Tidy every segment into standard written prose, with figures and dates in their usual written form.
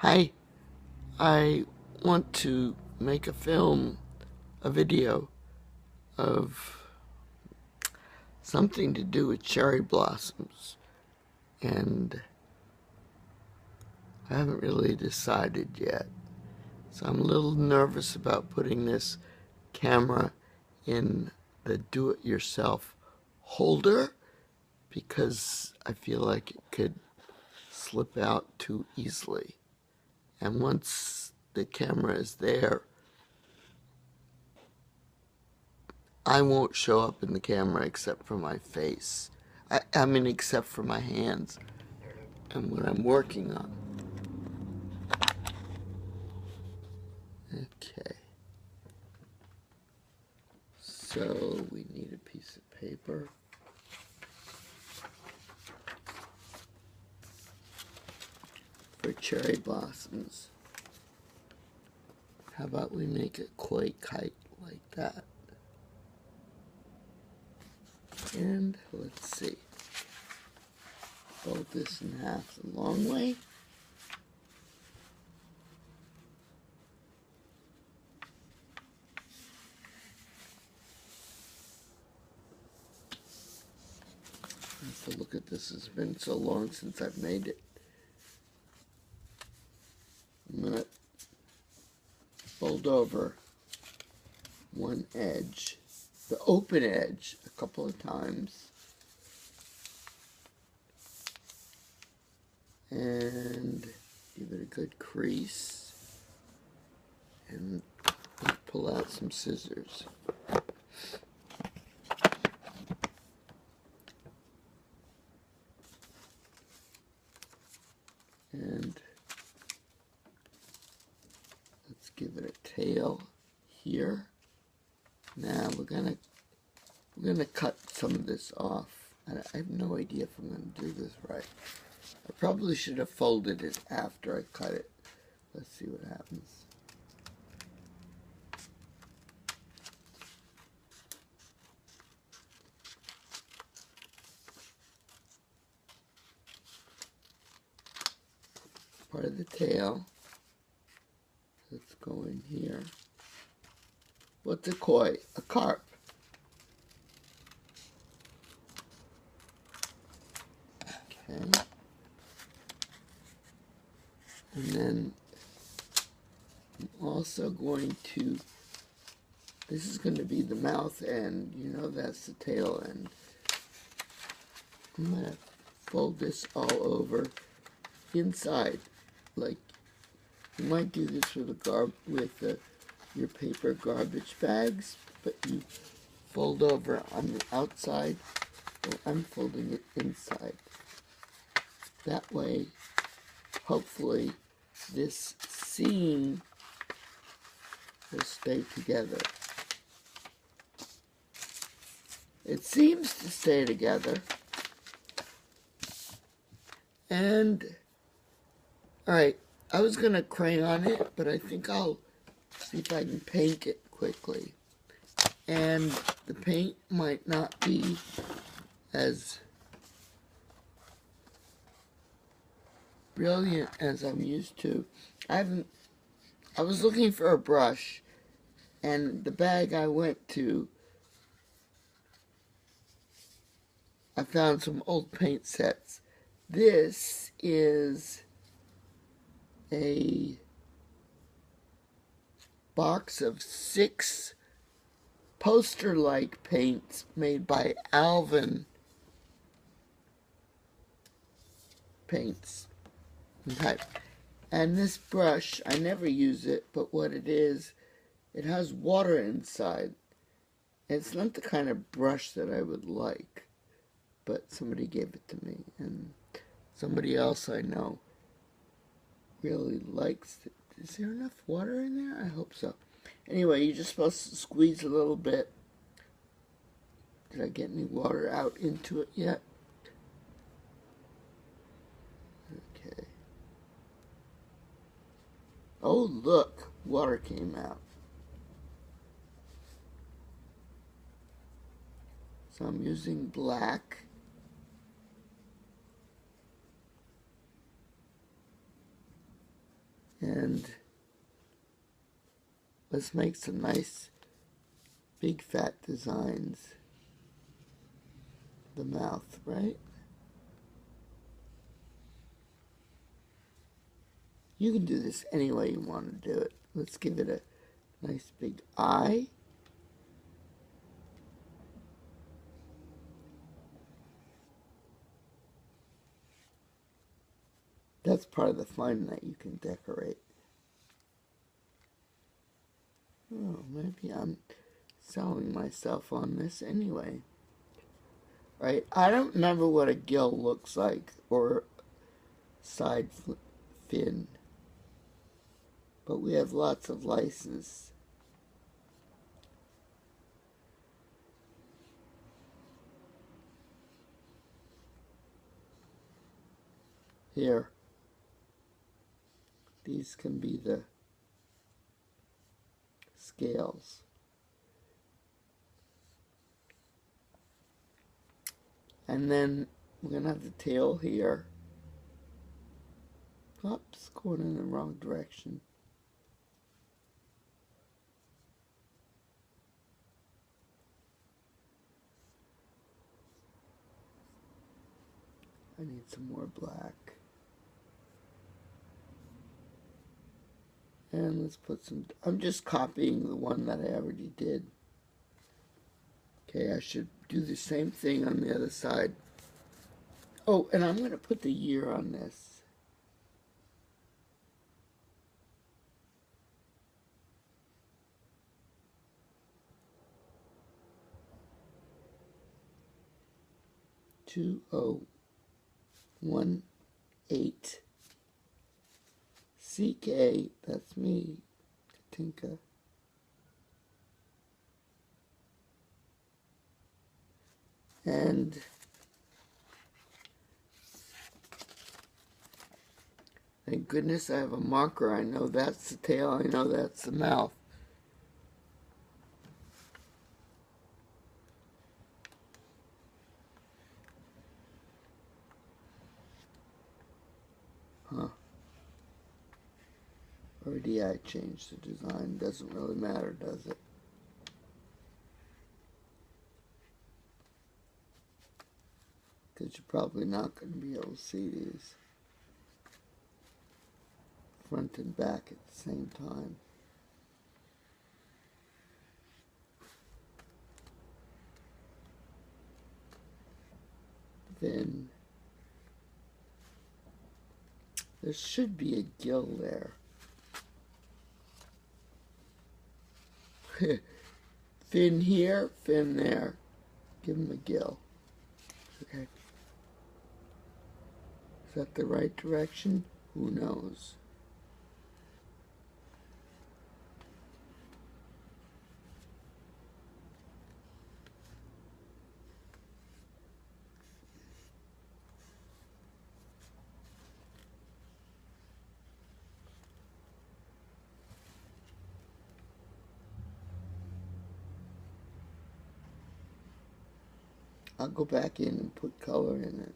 Hi, I want to make a video of something to do with cherry blossoms, and I haven't really decided yet. So I'm a little nervous about putting this camera in the do-it-yourself holder because I feel like it could slip out too easily. And once the camera is there, I won't show up in the camera except for my face. I mean, except for my hands and what I'm working on. Okay. So we need a piece of paper. For cherry blossoms. How about we make a koi kite like that? And let's see. Fold this in half the long way. So look at this, it's been so long since I've made it. I'm going to fold over one edge, the open edge, a couple of times. And give it a good crease. And pull out some scissors. And let's give it a tail here. Now we're gonna cut some of this off. I have no idea if I'm gonna do this right. I probably should have folded it after I cut it. Let's see what happens. Part of the tail. Let's go in here. What's a koi? A carp. Okay. And then I'm also going to, this is going to be the mouth end. You know that's the tail end. I'm going to fold this all over inside. Like, you might do this with your paper garbage bags, but you fold over on the outside. Well, I'm folding it inside. That way, hopefully, this seam will stay together. It seems to stay together. And, alright, I was going to crayon it, but I think I'll see if I can paint it quickly. And the paint might not be as brilliant as I'm used to. I was looking for a brush, and the bag I went to, I found some old paint sets. This is a box of 6 poster-like paints made by Alvin Paints. And this brush, I never use it, but what it is, it has water inside. It's not the kind of brush that I would like, but somebody gave it to me, and somebody else I know really likes it. Is there enough water in there? I hope so. Anyway, you're just supposed to squeeze a little bit. Did I get any water out into it yet? Okay. Oh, look, water came out. So I'm using black. And let's make some nice big fat designs. The mouth, right? You can do this any way you want to do it. Let's give it a nice big eye. That's part of the fun that you can decorate. Oh, maybe I'm selling myself on this anyway. Right? I don't remember what a gill looks like, or side fin. But we have lots of license. Here. These can be the scales. And then we're going to have the tail here. Oops, going in the wrong direction. I need some more black. And let's put some, I'm just copying the one that I already did. Okay, I should do the same thing on the other side. Oh, and I'm going to put the year on this. $2018 CK, that's me, Katinka. And thank goodness I have a marker. I know that's the tail, I know that's the mouth. Huh. Already I changed the design. Doesn't really matter, does it? Because you're probably not going to be able to see these front and back at the same time. Then there should be a gill there. Fin here, fin there. Give him a gill. Okay. Is that the right direction? Who knows? I'll go back in and put color in it.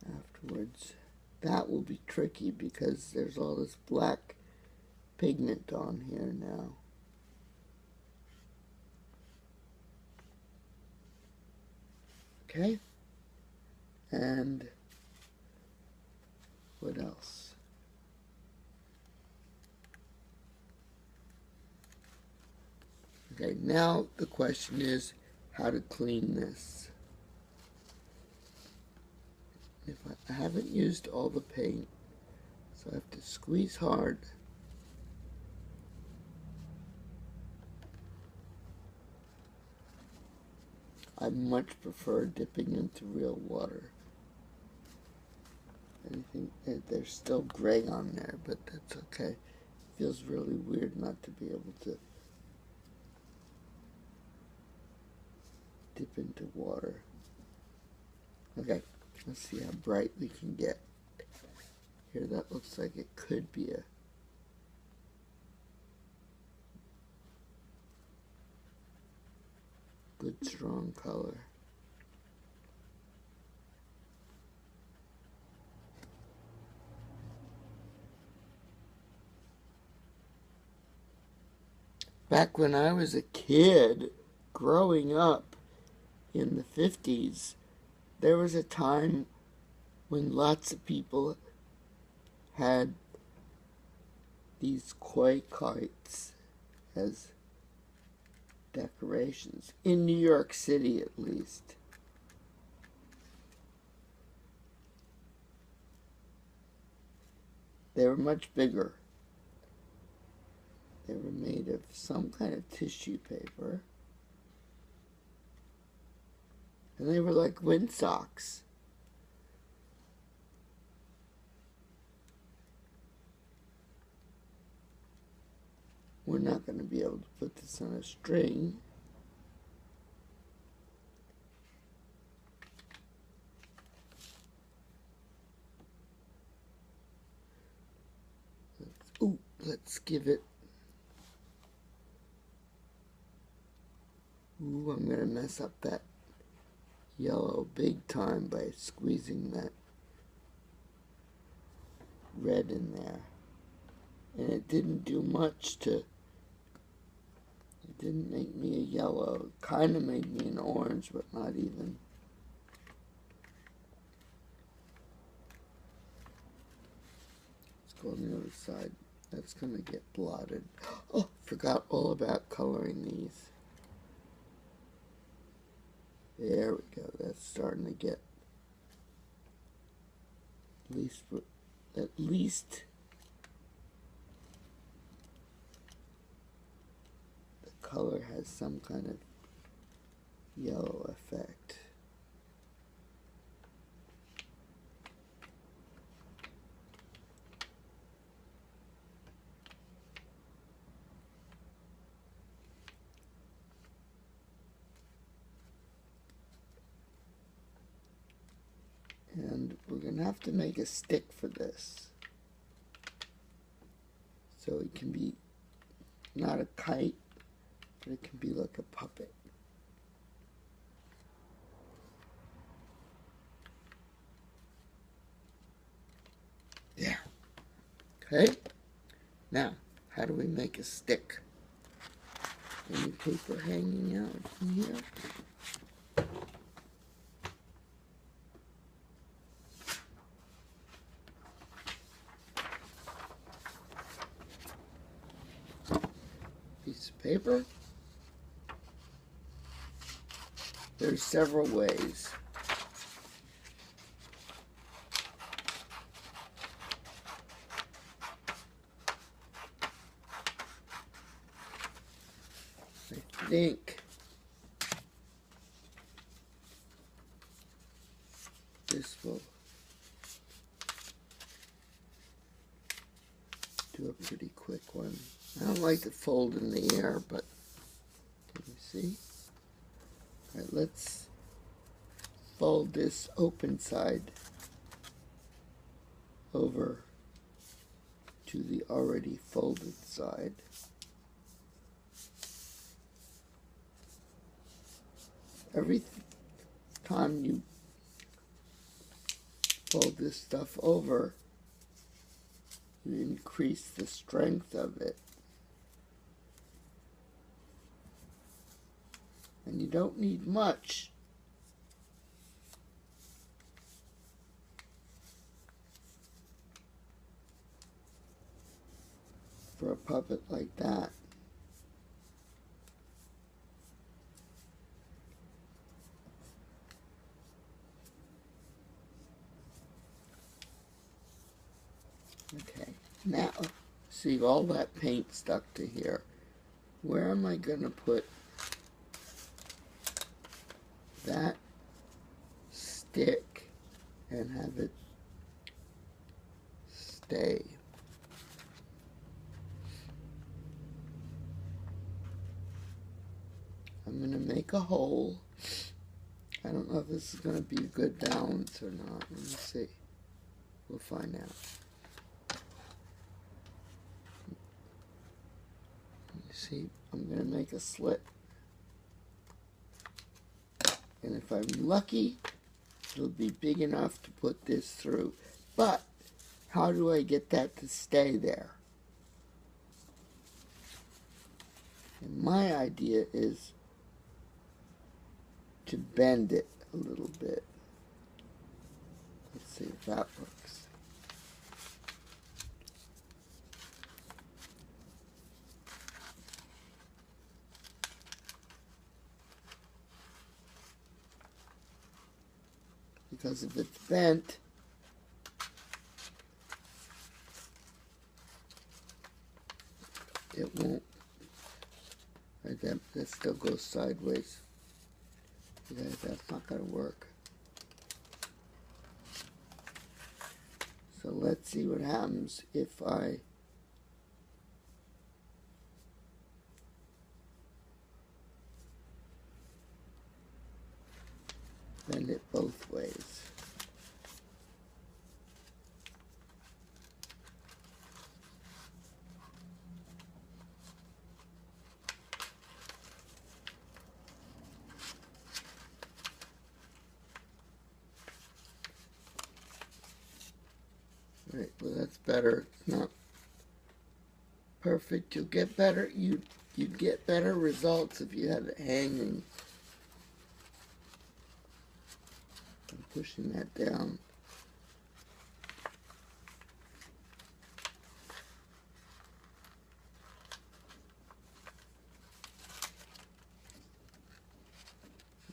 Afterwards. That will be tricky because there's all this black pigment on here now. Okay. And what else? Okay, now the question is how to clean this. If I haven't used all the paint, so I have to squeeze hard. I much prefer dipping into real water. Anything, there's still gray on there, but that's okay. It feels really weird not to be able to dip into water. Okay, let's see how bright we can get. Here, that looks like it could be a good strong color. back when I was a kid, growing up in the 50s, there was a time when lots of people had these koi kites as decorations, in New York City at least. They were much bigger. They were made of some kind of tissue paper. And they were like windsocks. We're not going to be able to put this on a string. Let's give it. Ooh, I'm going to mess up that yellow big time by squeezing that red in there. And it didn't do much to, it didn't make me a yellow. It kind of made me an orange, but not even. Let's go on the other side. That's going to get blotted. Oh, forgot all about coloring these. There we go. That's starting to get at least the color has some kind of yellow effect. And we're going to have to make a stick for this. So it can be not a kite, but it can be like a puppet. Yeah. Okay. Now, how do we make a stick? Any paper hanging out from here? Piece of paper. There's several ways. I think this will do a pretty quick one. I don't like to fold in the air, but can you see? All right, let's fold this open side over to the already folded side. Every time you fold this stuff over, you increase the strength of it. And you don't need much. For a puppet like that. Okay, now, see all that paint stuck to here. Where am I going to put that stick and have it stay? I'm going to make a hole. I don't know if this is going to be a good balance or not. Let me see. We'll find out. See, I'm going to make a slit. And if I'm lucky, it'll be big enough to put this through. But how do I get that to stay there? And my idea is to bend it a little bit. Let's see if that works. Because if it's bent, it won't. That still goes sideways. Yeah, that's not going to work. So let's see what happens if I bend it both ways. Right, well that's better. It's not perfect. You'll get better. You'd get better results if you had it hanging. I'm pushing that down.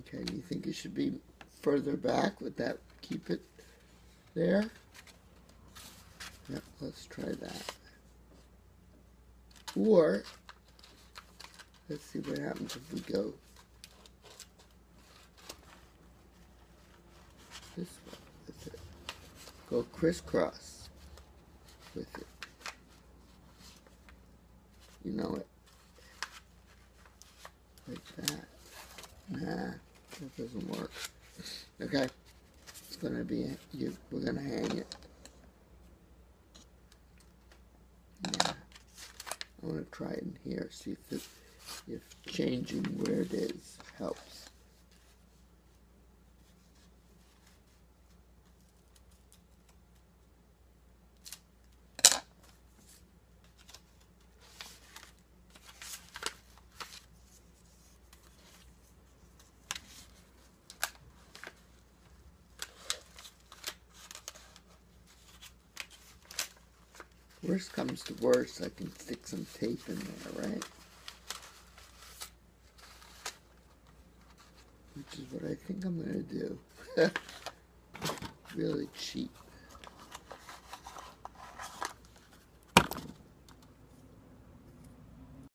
Okay, you think it should be further back? Would that keep it there? Yep, let's try that. Or, let's see what happens if we go this way with it. Go crisscross with it. You know it. Like that. Nah, that doesn't work. Okay, it's gonna be, we're gonna hang it. Yeah, I want to try it in here, see if changing where it is helps. Worst comes to worst, I can stick some tape in there, right? Which is what I think I'm going to do. Really cheap.